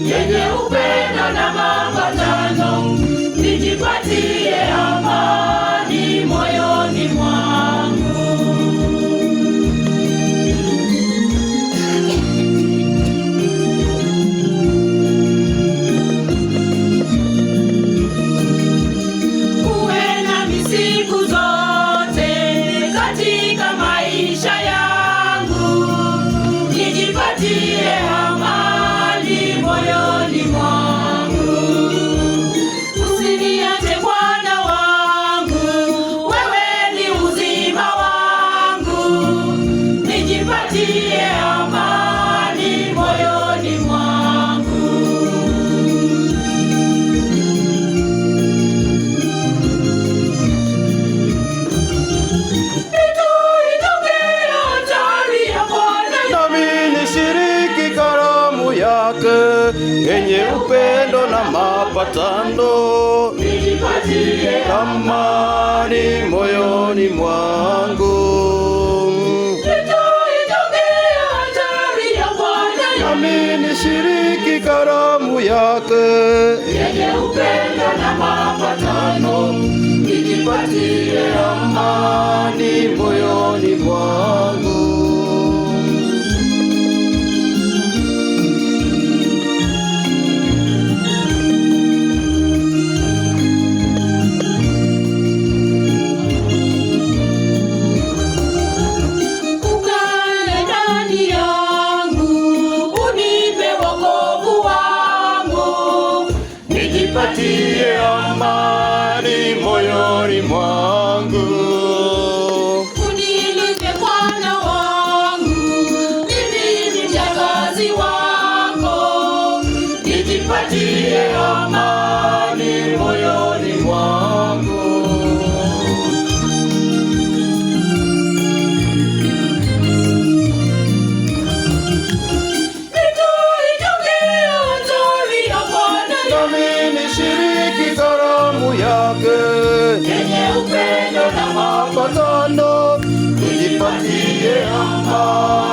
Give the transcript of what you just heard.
yenye upendo na mapatano, nijipatie amani moyoni mwangu. Uwe nami siku zote katika maisha yangu, nijipatie amani moyoni mwangu. Usiniache Bwana wangu, wewe ni uzima wangu, nijipatie amani moyoni mwangu. Nami nishiriki karamu yake yenye upendo na mapatano, Nijipatie amani moyoni mwangu. Nami nishiriki karamu yake yenye upendo na mapatano, nijipatie amani moyoni mwangu. Ukae ndani yangu, unipe wokovu wangu, Nijipatie amani moyoni mwangu. unilinde Bwana wangu, mimi ni mjakazi wako, Nijipatie amani moyoni mwangu. Nami nishiriki karamu yake yenye upendo na mapatano, nijipatie amani